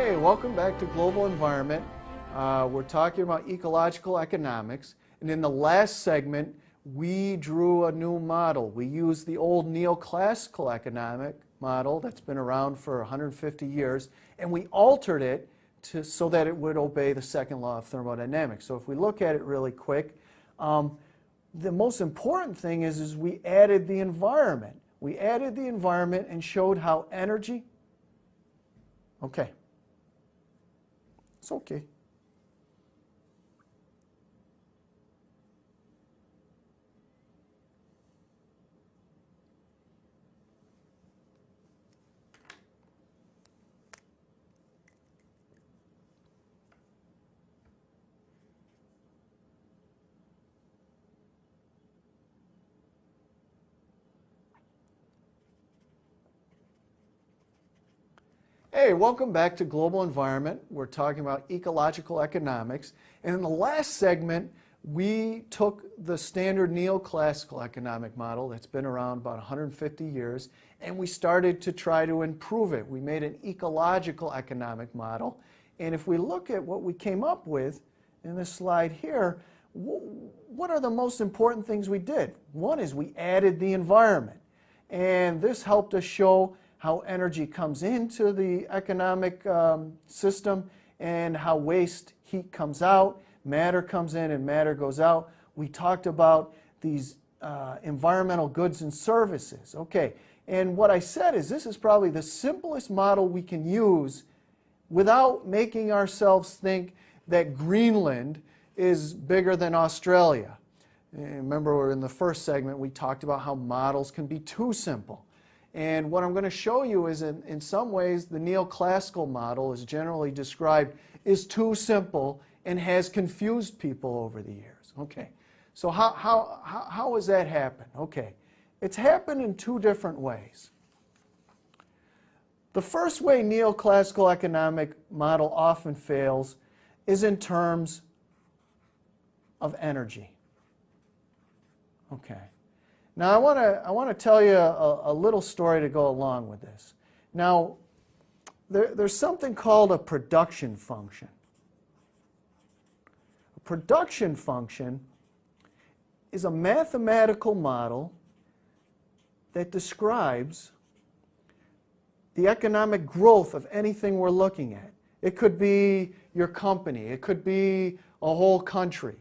Hey, welcome back to Global Environment. We're talking about ecological economics, and in the last segment we drew a new model. We used the old neoclassical economic model that's been around for 150 years, and we altered it so that it would obey the second law of thermodynamics. So if we look at it really quick, the most important thing is we added the environment. We added the environment and showed how energy... Okay. It's okay. Hey, welcome back to Global Environment. We're talking about ecological economics. And in the last segment, we took the standard neoclassical economic model that's been around about 150 years, and we started to try to improve it. We made an ecological economic model. And if we look at what we came up with in this slide here, what are the most important things we did? One is we added the environment. And this helped us show how energy comes into the economic system and how waste heat comes out, matter comes in and matter goes out. We talked about these environmental goods and services. Okay, and what I said is this is probably the simplest model we can use without making ourselves think that Greenland is bigger than Australia. And remember, in the first segment we talked about how models can be too simple. And what I'm going to show you is in some ways the neoclassical model is generally described as too simple and has confused people over the years. Okay, so how has that happened? Okay, it's happened in two different ways. The first way neoclassical economic model often fails is in terms of energy. Okay. Now I want to tell you a little story to go along with this. Now there's something called a production function. A production function is a mathematical model that describes the economic growth of anything we're looking at. It could be your company, it could be a whole country.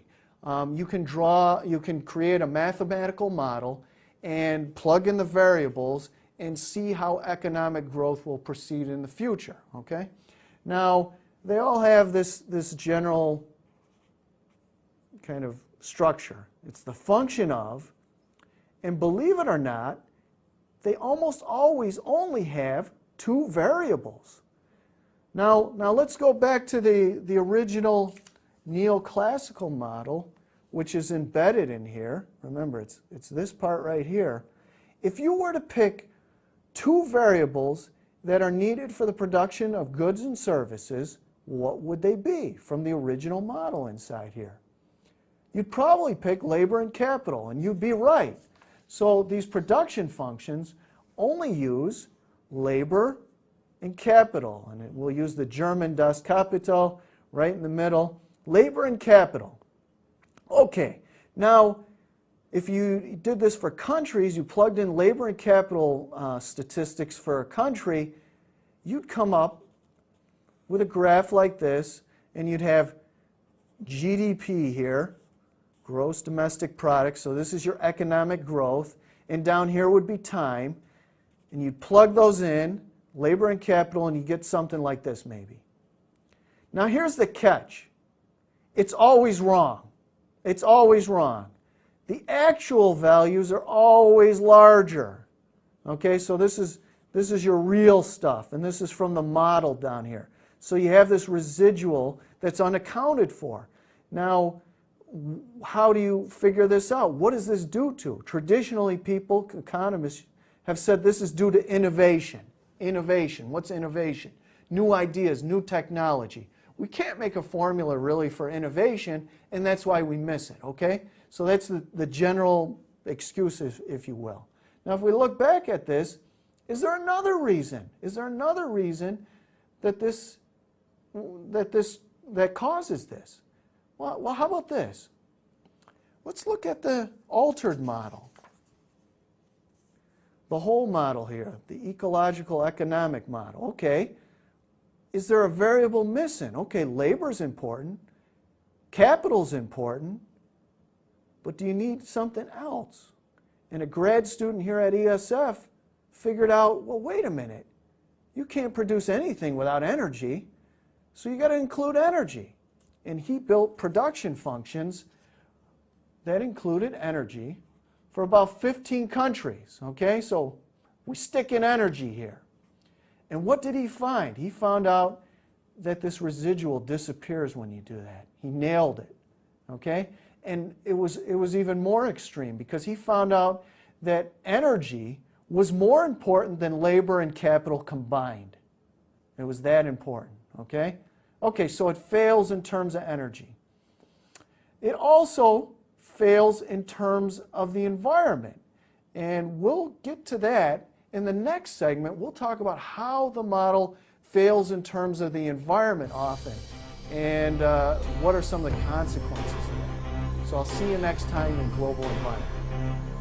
You can create a mathematical model and plug in the variables and see how economic growth will proceed in the future. Okay? Now, they all have this general kind of structure. It's the function of, and believe it or not, they almost always only have two variables. Now let's go back to the original neoclassical model, which is embedded in here. Remember, it's this part right here. If you were to pick two variables that are needed for the production of goods and services, what would they be from the original model inside here? You'd probably pick labor and capital, and you'd be right. So these production functions only use labor and capital, and we'll use the German Das Kapital right in the middle. Labor and capital. Okay, now if you did this for countries, you plugged in labor and capital statistics for a country, you'd come up with a graph like this, and you'd have GDP here, gross domestic product, so this is your economic growth, and down here would be time, and you'd plug those in, labor and capital, and you get something like this maybe. Now here's the catch. It's always wrong. It's always wrong. The actual values are always larger. Okay, so this is your real stuff, and this is from the model down here. So you have this residual that's unaccounted for. Now, how do you figure this out? What does this due to? Traditionally, people, economists, have said this is due to innovation. Innovation. What's innovation? New ideas, new technology. We can't make a formula really for innovation, and that's why we miss it, okay? So that's the general excuse, if you will. Now, if we look back at this, is there another reason? Is there another reason that this that causes this? Well, how about this? Let's look at the altered model. The whole model here, the ecological economic model. Okay, is there a variable missing? Okay, labor's important, capital's important, but do you need something else? And a grad student here at ESF figured out, well, wait a minute, you can't produce anything without energy, so you got to include energy. And he built production functions that included energy for about 15 countries, okay? So we stick in energy here. And what did he find? He found out that this residual disappears when you do that. He nailed it, okay? And it was even more extreme because he found out that energy was more important than labor and capital combined. It was that important, okay? Okay, so it fails in terms of energy. It also fails in terms of the environment. And we'll get to that in the next segment. We'll talk about how the model fails in terms of the environment often and what are some of the consequences of that. So I'll see you next time in Global Environment.